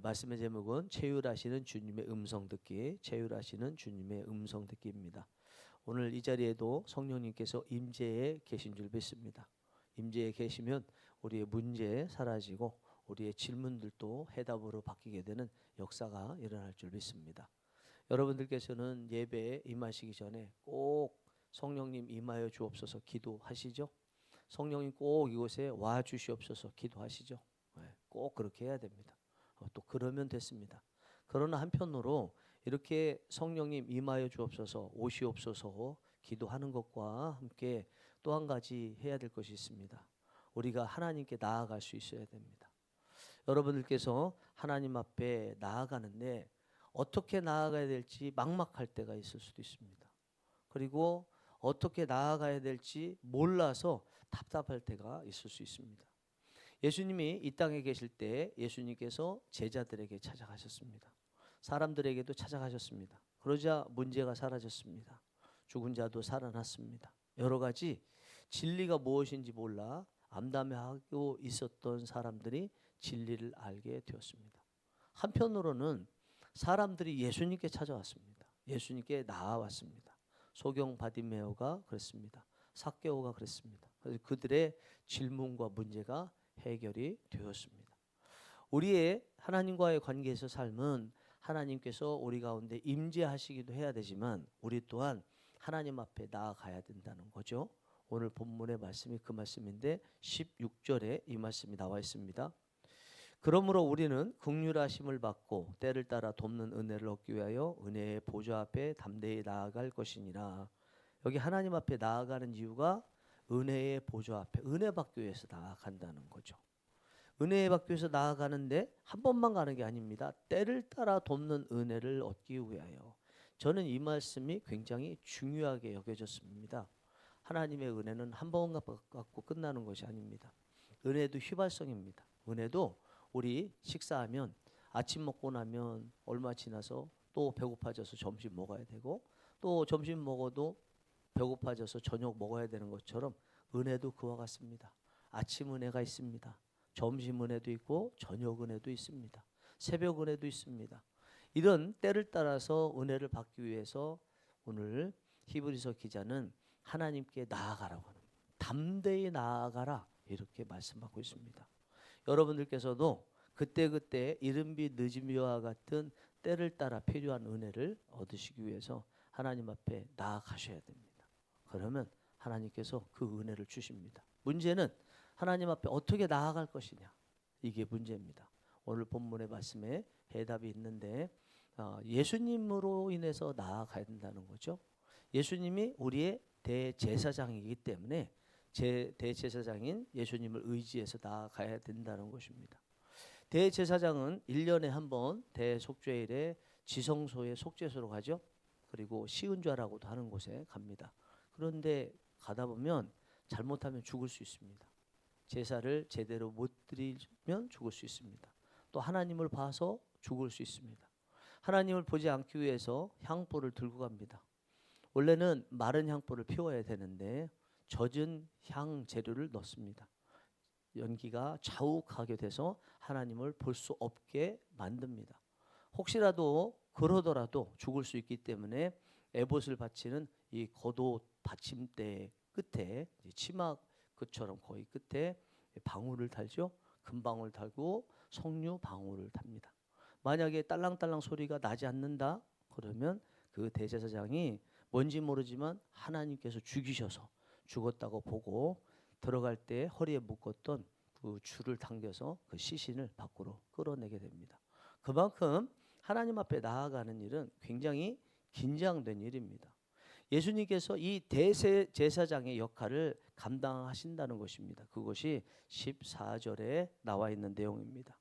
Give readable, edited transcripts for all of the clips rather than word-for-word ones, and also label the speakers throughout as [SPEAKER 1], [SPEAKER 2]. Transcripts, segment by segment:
[SPEAKER 1] 말씀의 제목은 체휼하시는 주님의 음성 듣기, 체휼하시는 주님의 음성 듣기입니다. 오늘 이 자리에도 성령님께서 임재에 계신 줄 믿습니다. 임재에 계시면 우리의 문제 사라지고 우리의 질문들도 해답으로 바뀌게 되는 역사가 일어날 줄 믿습니다. 여러분들께서는 예배에 임하시기 전에 꼭 성령님 임하여 주옵소서 기도하시죠? 성령님 꼭 이곳에 와 주시옵소서 기도하시죠? 꼭 그렇게 해야 됩니다. 또 그러면 됐습니다. 그러나 한편으로 이렇게 성령님 임하여 주옵소서 오시옵소서 기도하는 것과 함께 또 한 가지 해야 될 것이 있습니다. 우리가 하나님께 나아갈 수 있어야 됩니다. 여러분들께서 하나님 앞에 나아가는데 어떻게 나아가야 될지 막막할 때가 있을 수도 있습니다. 그리고 어떻게 나아가야 될지 몰라서 답답할 때가 있을 수 있습니다. 예수님이 이 땅에 계실 때 예수님께서 제자들에게 찾아가셨습니다. 사람들에게도 찾아가셨습니다. 그러자 문제가 사라졌습니다. 죽은 자도 살아났습니다. 여러 가지 진리가 무엇인지 몰라 암담해하고 있었던 사람들이 진리를 알게 되었습니다. 한편으로는 사람들이 예수님께 찾아왔습니다. 예수님께 나아왔습니다. 소경 바디메오가 그랬습니다. 삭개오가 그랬습니다. 그래서 그들의 질문과 문제가 해결이 되었습니다. 우리의 하나님과의 관계에서 삶은 하나님께서 우리 가운데 임재하시기도 해야 되지만 우리 또한 하나님 앞에 나아가야 된다는 거죠. 오늘 본문의 말씀이 그 말씀인데 16절에 이 말씀이 나와 있습니다. 그러므로 우리는 긍휼하심을 받고 때를 따라 돕는 은혜를 얻기 위하여 은혜의 보좌 앞에 담대히 나아갈 것이니라. 여기 하나님 앞에 나아가는 이유가 은혜의 보좌 앞에 은혜 받기 위해서 나아간다는 거죠. 은혜 받기 위해서 나아가는데 한 번만 가는 게 아닙니다. 때를 따라 돕는 은혜를 얻기 위하여. 저는 이 말씀이 굉장히 중요하게 여겨졌습니다. 하나님의 은혜는 한 번 갖고 끝나는 것이 아닙니다. 은혜도 휘발성입니다. 은혜도 우리 식사하면 아침 먹고 나면 얼마 지나서 또 배고파져서 점심 먹어야 되고 또 점심 먹어도 배고파져서 저녁 먹어야 되는 것처럼 은혜도 그와 같습니다. 아침 은혜가 있습니다. 점심 은혜도 있고 저녁 은혜도 있습니다. 새벽 은혜도 있습니다. 이런 때를 따라서 은혜를 받기 위해서 오늘 히브리서 기자는 하나님께 나아가라고 합니다. 담대히 나아가라 이렇게 말씀하고 있습니다. 여러분들께서도 그때그때 이른비 늦은비와 같은 때를 따라 필요한 은혜를 얻으시기 위해서 하나님 앞에 나아가셔야 됩니다. 그러면 하나님께서 그 은혜를 주십니다. 문제는 하나님 앞에 어떻게 나아갈 것이냐 이게 문제입니다. 오늘 본문의 말씀에 해답이 있는데 예수님으로 인해서 나아가야 된다는 거죠. 예수님이 우리의 대제사장이기 때문에 대제사장인 예수님을 의지해서 나아가야 된다는 것입니다. 대제사장은 1년에 한 번 대속죄일에 지성소에 속죄소로 가죠. 그리고 시은좌라고도 하는 곳에 갑니다. 그런데 가다 보면 잘못하면 죽을 수 있습니다. 제사를 제대로 못 드리면 죽을 수 있습니다. 또 하나님을 봐서 죽을 수 있습니다. 하나님을 보지 않기 위해서 향불을 들고 갑니다. 원래는 마른 향불을 피워야 되는데 젖은 향 재료를 넣습니다. 연기가 자욱하게 돼서 하나님을 볼 수 없게 만듭니다. 혹시라도 그러더라도 죽을 수 있기 때문에 에봇을 바치는 이 겉옷 받침대 끝에 치마 그처럼 거의 끝에 방울을 달죠. 금방울 달고 석류 방울을 답니다. 만약에 딸랑딸랑 소리가 나지 않는다 그러면 그 대제사장이 뭔지 모르지만 하나님께서 죽이셔서 죽었다고 보고 들어갈 때 허리에 묶었던 그 줄을 당겨서 그 시신을 밖으로 끌어내게 됩니다. 그만큼 하나님 앞에 나아가는 일은 굉장히 긴장된 일입니다. 예수님께서 이 대제사장의 역할을 감당하신다는 것입니다. 그것이 14절에 나와 있는 내용입니다.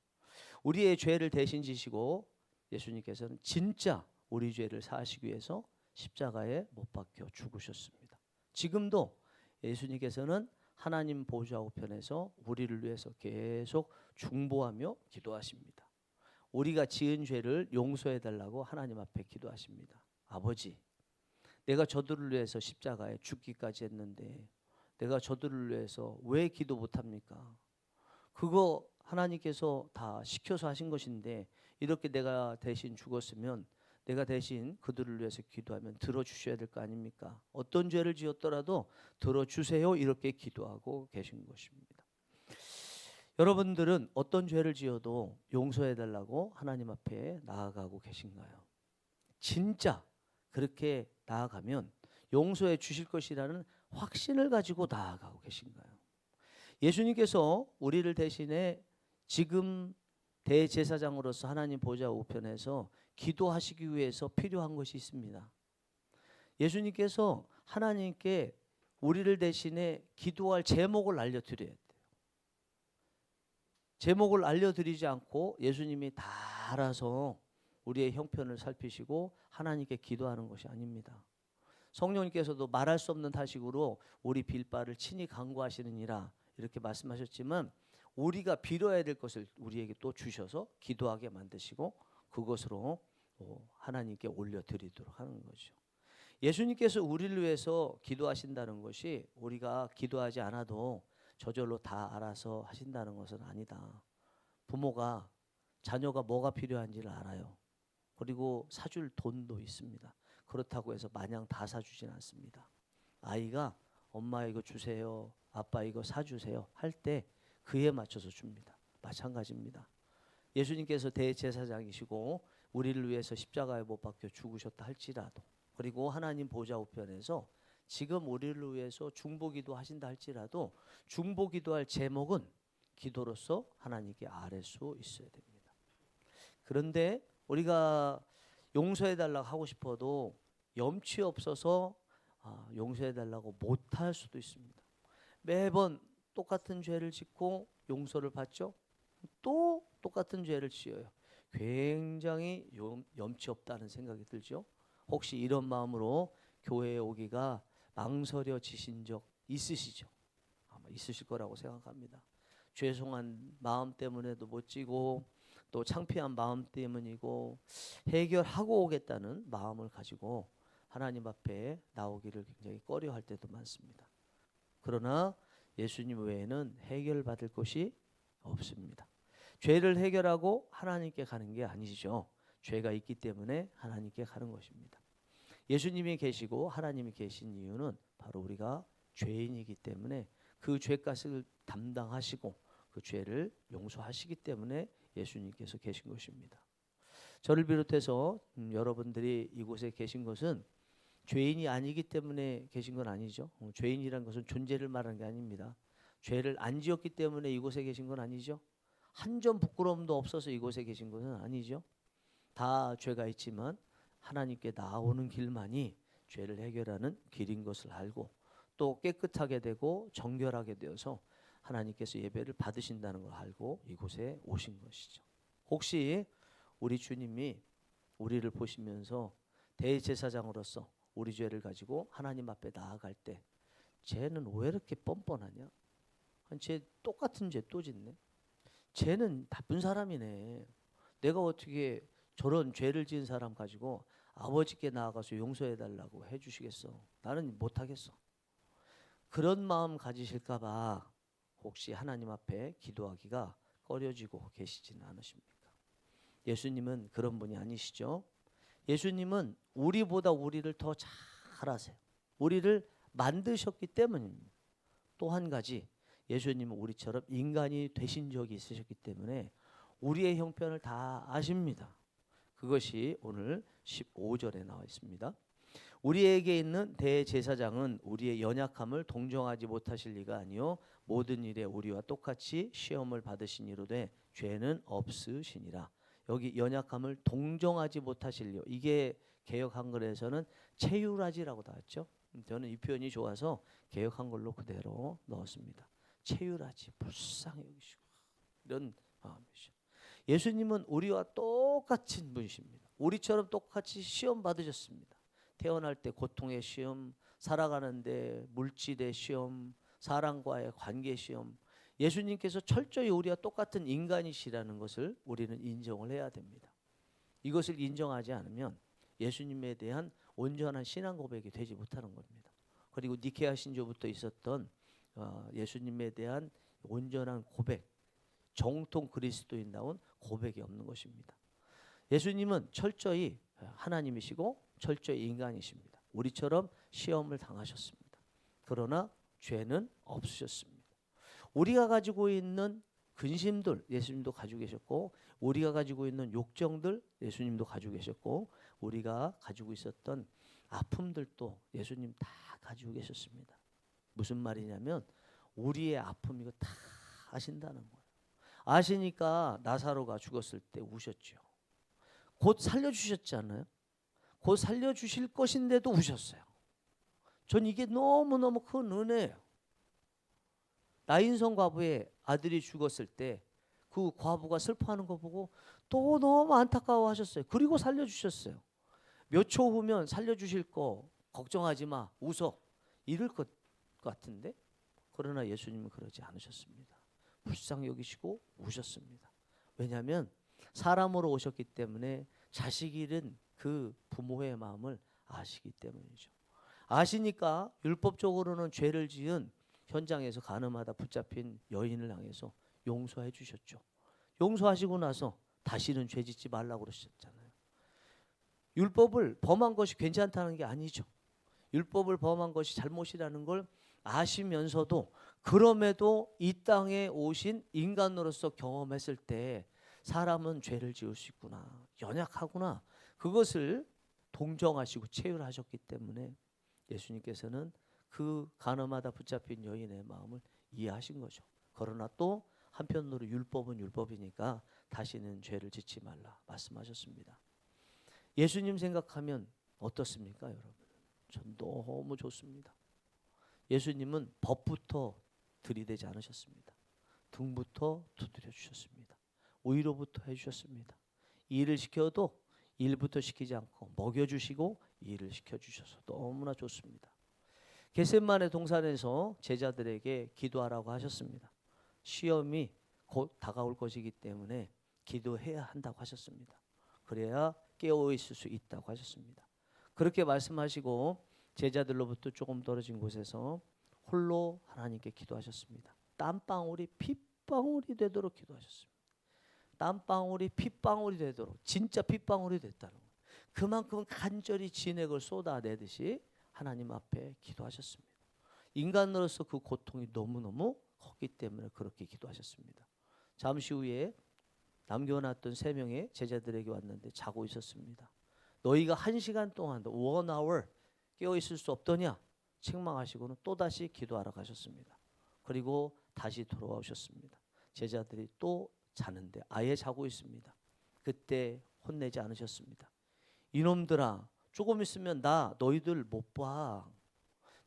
[SPEAKER 1] 우리의 죄를 대신 지시고 예수님께서는 진짜 우리 죄를 사하시기 위해서 십자가에 못 박혀 죽으셨습니다. 지금도 예수님께서는 하나님 보좌 우편에서 우리를 위해서 계속 중보하며 기도하십니다. 우리가 지은 죄를 용서해 달라고 하나님 앞에 기도하십니다. 아버지, 내가 저들을 위해서 십자가에 죽기까지 했는데 내가 저들을 위해서 왜 기도 못합니까? 그거 하나님께서 다 시켜서 하신 것인데 이렇게 내가 대신 죽었으면 내가 대신 그들을 위해서 기도하면 들어주셔야 될 거 아닙니까? 어떤 죄를 지었더라도 들어주세요 이렇게 기도하고 계신 것입니다. 여러분들은 어떤 죄를 지어도 용서해달라고 하나님 앞에 나아가고 계신가요? 진짜 그렇게 나아가면 용서해 주실 것이라는 확신을 가지고 나아가고 계신가요? 예수님께서 우리를 대신해 지금 대제사장으로서 하나님 보좌 우편에서 기도하시기 위해서 필요한 것이 있습니다. 예수님께서 하나님께 우리를 대신해 기도할 제목을 알려드려야 돼요. 제목을 알려드리지 않고 예수님이 다 알아서 우리의 형편을 살피시고 하나님께 기도하는 것이 아닙니다. 성령님께서도 말할 수 없는 타식으로 우리 빌바를 친히 간구하시느니라 이렇게 말씀하셨지만 우리가 빌어야 될 것을 우리에게 또 주셔서 기도하게 만드시고 그것으로 하나님께 올려드리도록 하는 거죠. 예수님께서 우리를 위해서 기도하신다는 것이 우리가 기도하지 않아도 저절로 다 알아서 하신다는 것은 아니다. 부모가 자녀가 뭐가 필요한지를 알아요. 그리고 사줄 돈도 있습니다. 그렇다고 해서 마냥 다 사주진 않습니다. 아이가 엄마 이거 주세요, 아빠 이거 사주세요 할 때 그에 맞춰서 줍니다. 마찬가지입니다. 예수님께서 대제사장이시고 우리를 위해서 십자가에 못 박혀 죽으셨다 할지라도 그리고 하나님 보좌 우편에서 지금 우리를 위해서 중보기도 하신다 할지라도 중보기도할 제목은 기도로서 하나님께 아뢰 수 있어야 됩니다. 그런데 우리가 용서해달라고 하고 싶어도 염치 없어서 용서해달라고 못할 수도 있습니다. 매번 똑같은 죄를 짓고 용서를 받죠. 또 똑같은 죄를 지어요. 굉장히 염치 없다는 생각이 들죠. 혹시 이런 마음으로 교회에 오기가 망설여지신 적 있으시죠? 아마 있으실 거라고 생각합니다. 죄송한 마음 때문에도 못 지고 또 창피한 마음 때문이고 해결하고 오겠다는 마음을 가지고 하나님 앞에 나오기를 굉장히 꺼려할 때도 많습니다. 그러나 예수님 외에는 해결받을 것이 없습니다. 죄를 해결하고 하나님께 가는 게 아니죠. 죄가 있기 때문에 하나님께 가는 것입니다. 예수님이 계시고 하나님이 계신 이유는 바로 우리가 죄인이기 때문에 그 죄값을 담당하시고 그 죄를 용서하시기 때문에 예수님께서 계신 것입니다. 저를 비롯해서 여러분들이 이곳에 계신 것은 죄인이 아니기 때문에 계신 건 아니죠. 죄인이란 것은 존재를 말하는 게 아닙니다. 죄를 안 지었기 때문에 이곳에 계신 건 아니죠. 한 점 부끄러움도 없어서 이곳에 계신 것은 아니죠. 다 죄가 있지만 하나님께 나오는 길만이 죄를 해결하는 길인 것을 알고 또 깨끗하게 되고 정결하게 되어서 하나님께서 예배를 받으신다는 걸 알고 이곳에 오신 것이죠. 혹시 우리 주님이 우리를 보시면서 대제사장으로서 우리 죄를 가지고 하나님 앞에 나아갈 때 쟤는 왜 이렇게 뻔뻔하냐? 쟤 똑같은 죄 또 짓네. 쟤는 나쁜 사람이네. 내가 어떻게 저런 죄를 지은 사람 가지고 아버지께 나아가서 용서해달라고 해주시겠어? 나는 못하겠어. 그런 마음 가지실까 봐 혹시 하나님 앞에 기도하기가 꺼려지고 계시지는 않으십니까? 예수님은 그런 분이 아니시죠. 예수님은 우리보다 우리를 더 잘 아세요. 우리를 만드셨기 때문입니다. 또 한 가지 예수님은 우리처럼 인간이 되신 적이 있으셨기 때문에 우리의 형편을 다 아십니다. 그것이 오늘 15절에 나와 있습니다. 우리에게 있는 대제사장은 우리의 연약함을 동정하지 못하실 리가 아니요 모든 일에 우리와 똑같이 시험을 받으시니로되 죄는 없으시니라. 여기 연약함을 동정하지 못하실 리 이게 개역 한글에서는 체휼하지라고 나왔죠. 저는 이 표현이 좋아서 개역 한글로 그대로 넣었습니다. 체휼하지 불쌍히 여기시고 이런 마음이죠. 예수님은 우리와 똑같은 분이십니다. 우리처럼 똑같이 시험 받으셨습니다. 태어날 때 고통의 시험, 살아가는데 물질의 시험, 사람과의 관계 시험. 예수님께서 철저히 우리와 똑같은 인간이시라는 것을 우리는 인정을 해야 됩니다. 이것을 인정하지 않으면 예수님에 대한 온전한 신앙 고백이 되지 못하는 겁니다. 그리고 니케아 신조부터 있었던 예수님에 대한 온전한 고백, 정통 그리스도인다운 고백이 없는 것입니다. 예수님은 철저히 하나님이시고 철저히 인간이십니다. 우리처럼 시험을 당하셨습니다. 그러나 죄는 없으셨습니다. 우리가 가지고 있는 근심들 예수님도 가지고 계셨고, 우리가 가지고 있는 욕정들 예수님도 가지고 계셨고, 우리가 가지고 있었던 아픔들도 예수님 다 가지고 계셨습니다. 무슨 말이냐면 우리의 아픔 이거 다 아신다는 거예요. 아시니까 나사로가 죽었을 때 우셨죠. 곧 살려주셨잖아요. 곧 살려주실 것인데도 우셨어요. 전 이게 너무너무 큰 은혜예요. 나인성 과부의 아들이 죽었을 때 그 과부가 슬퍼하는 거 보고 또 너무 안타까워하셨어요. 그리고 살려주셨어요. 몇 초 후면 살려주실 거 걱정하지 마, 웃어, 이럴 것 같은데, 그러나 예수님은 그러지 않으셨습니다. 불쌍히 여기시고 우셨습니다. 왜냐하면 사람으로 오셨기 때문에 자식 잃은 그 부모의 마음을 아시기 때문이죠. 아시니까 율법적으로는 죄를 지은 현장에서 간음하다 붙잡힌 여인을 향해서 용서해 주셨죠. 용서하시고 나서 다시는 죄 짓지 말라고 그러셨잖아요. 율법을 범한 것이 괜찮다는 게 아니죠. 율법을 범한 것이 잘못이라는 걸 아시면서도 그럼에도 이 땅에 오신 인간으로서 경험했을 때 사람은 죄를 지을 수 있구나, 연약하구나, 그것을 동정하시고 체휼하셨기 때문에 예수님께서는 그 간음하다 붙잡힌 여인의 마음을 이해하신 거죠. 그러나 또 한편으로 율법은 율법이니까 다시는 죄를 짓지 말라 말씀하셨습니다. 예수님 생각하면 어떻습니까, 여러분? 전 너무 좋습니다. 예수님은 법부터 들이대지 않으셨습니다. 등부터 두드려 주셨습니다. 위로부터 해주셨습니다. 일을 시켜도 일부터 시키지 않고 먹여주시고 일을 시켜주셔서 너무나 좋습니다. 겟세마네 동산에서 제자들에게 기도하라고 하셨습니다. 시험이 곧 다가올 것이기 때문에 기도해야 한다고 하셨습니다. 그래야 깨어 있을 수 있다고 하셨습니다. 그렇게 말씀하시고 제자들로부터 조금 떨어진 곳에서 홀로 하나님께 기도하셨습니다. 땀방울이 핏방울이 되도록 기도하셨습니다. 땀방울이 핏방울이 되도록, 진짜 핏방울이 됐다는 거예요. 그만큼 간절히 진액을 쏟아내듯이 하나님 앞에 기도하셨습니다. 인간으로서 그 고통이 너무너무 컸기 때문에 그렇게 기도하셨습니다. 잠시 후에 남겨놨던 3명의 제자들에게 왔는데 자고 있었습니다. 너희가 1시간 동안도 1 hour 깨어 있을 수 없더냐 책망하시고는 또다시 기도하러 가셨습니다. 그리고 다시 돌아오셨습니다. 제자들이 또 자는데 아예 자고 있습니다. 그때 혼내지 않으셨습니다. 이놈들아, 조금 있으면 나 너희들 못 봐.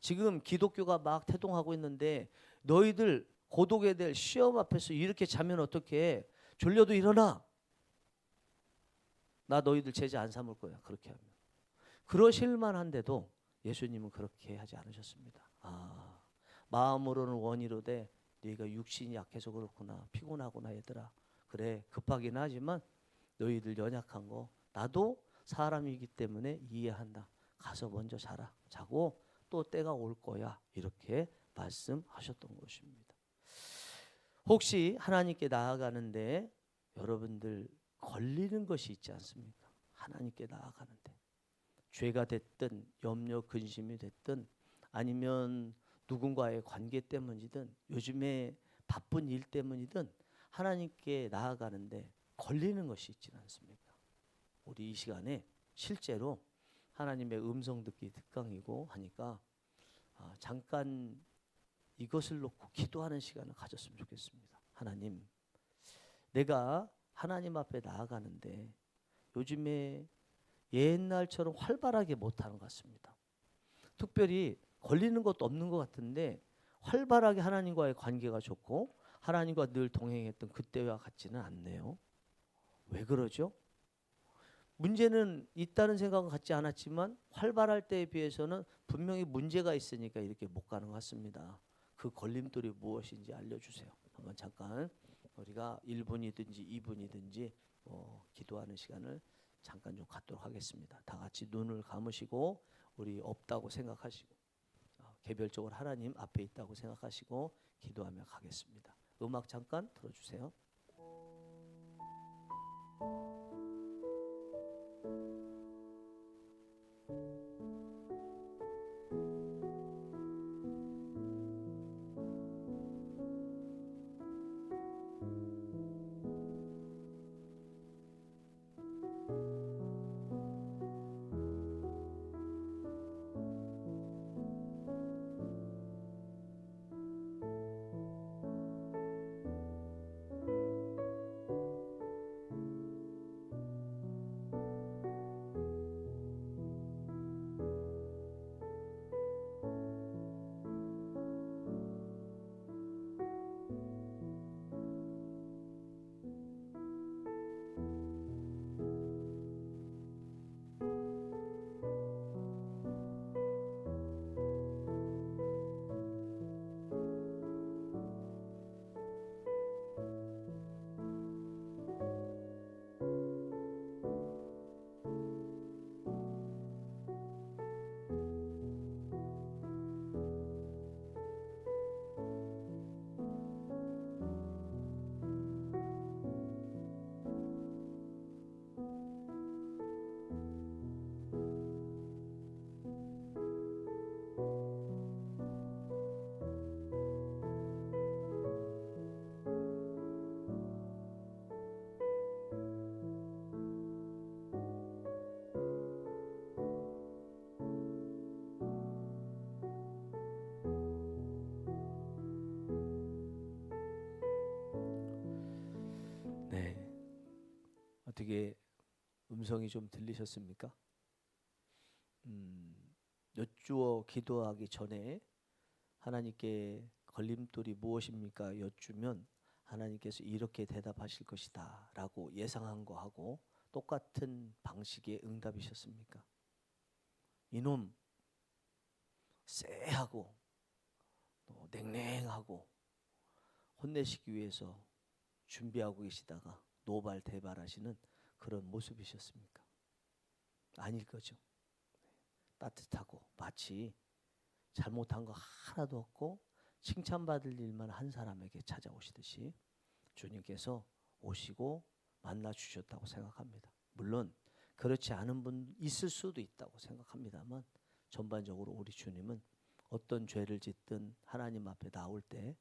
[SPEAKER 1] 지금 기독교가 막 태동하고 있는데 너희들 고독에 대해 시험 앞에서 이렇게 자면 어떡해. 졸려도 일어나. 나 너희들 제자 안 삼을 거야. 그렇게 하면. 그러실 만한데도 예수님은 그렇게 하지 않으셨습니다. 마음으로는 원이로되 네가 육신이 약해서 그렇구나. 피곤하구나 얘들아. 그래 급하긴 하지만 너희들 연약한 거 나도 사람이기 때문에 이해한다. 가서 먼저 자라. 자고 또 때가 올 거야. 이렇게 말씀하셨던 것입니다. 혹시 하나님께 나아가는데 여러분들 걸리는 것이 있지 않습니까? 하나님께 나아가는데 죄가 됐든 염려 근심이 됐든 아니면 누군가의 관계 때문이든 요즘에 바쁜 일 때문이든 하나님께 나아가는데 걸리는 것이 있지는 않습니까? 우리 이 시간에 실제로 하나님의 음성 듣기 특강이고 하니까 잠깐 이것을 놓고 기도하는 시간을 가졌으면 좋겠습니다. 하나님, 내가 하나님 앞에 나아가는데 요즘에 옛날처럼 활발하게 못하는 것 같습니다. 특별히 걸리는 것도 없는 것 같은데 활발하게 하나님과의 관계가 좋고 하나님과 늘 동행했던 그때와 같지는 않네요. 왜 그러죠? 문제는 있다는 생각은 갖지 않았지만 활발할 때에 비해서는 분명히 문제가 있으니까 이렇게 못 가는 것 같습니다. 그 걸림돌이 무엇인지 알려주세요. 한번 잠깐 우리가 1분이든지 2분이든지 기도하는 시간을 잠깐 좀 갖도록 하겠습니다. 다 같이 눈을 감으시고 우리 없다고 생각하시고 개별적으로 하나님 앞에 있다고 생각하시고 기도하며 가겠습니다. 음악 잠깐 틀어주세요. 음성이 좀 들리셨습니까? 여쭈어 기도하기 전에 하나님께 걸림돌이 무엇입니까? 여쭈면 하나님께서 이렇게 대답하실 것이다 라고 예상한 거하고 똑같은 방식의 응답이셨습니까? 이놈 쎄하고 또 냉랭하고 혼내시기 위해서 준비하고 계시다가 노발대발하시는 그런 모습이셨습니까? 아닐 거죠. 따뜻하고 마치 잘못한 거 하나도 없고 칭찬받을 일만 한 사람에게 찾아오시듯이 주님께서 오시고 만나 주셨다고 생각합니다. 물론 그렇지 않은 분 있을 수도 있다고 생각합니다만 전반적으로 우리 주님은 어떤 죄를 짓든 하나님 앞에 나올 때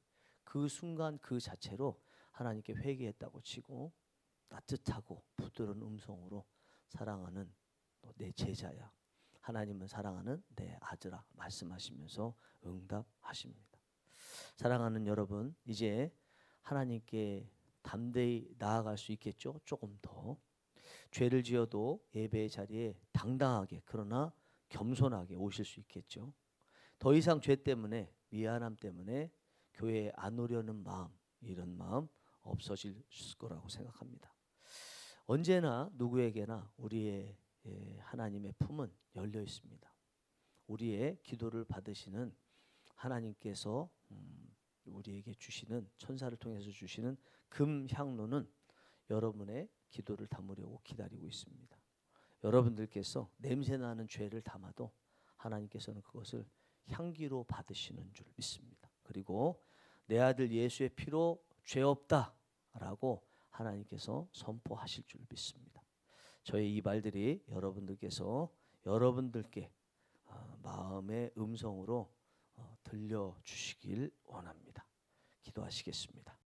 [SPEAKER 1] 그 순간 그 자체로 하나님께 회개했다고 치고 따뜻하고 부드러운 음성으로 사랑하는 내 제자야, 하나님은 사랑하는 내 아들아 말씀하시면서 응답하십니다. 사랑하는 여러분, 이제 하나님께 담대히 나아갈 수 있겠죠? 조금 더 죄를 지어도 예배의 자리에 당당하게 그러나 겸손하게 오실 수 있겠죠. 더 이상 죄 때문에 미안함 때문에 교회에 안 오려는 마음, 이런 마음 없어질 거라고 생각합니다. 언제나 누구에게나 우리의 하나님의 품은 열려 있습니다. 우리의 기도를 받으시는 하나님께서 우리에게 주시는 천사를 통해서 주시는 금향로는 여러분의 기도를 담으려고 기다리고 있습니다. 여러분들께서 냄새나는 죄를 담아도 하나님께서는 그것을 향기로 받으시는 줄 믿습니다. 그리고 내 아들 예수의 피로 죄 없다라고 하나님께서 선포하실 줄 믿습니다. 저의 이 말들이 여러분들께서 여러분들께 마음의 음성으로 들려주시길 원합니다. 기도하시겠습니다.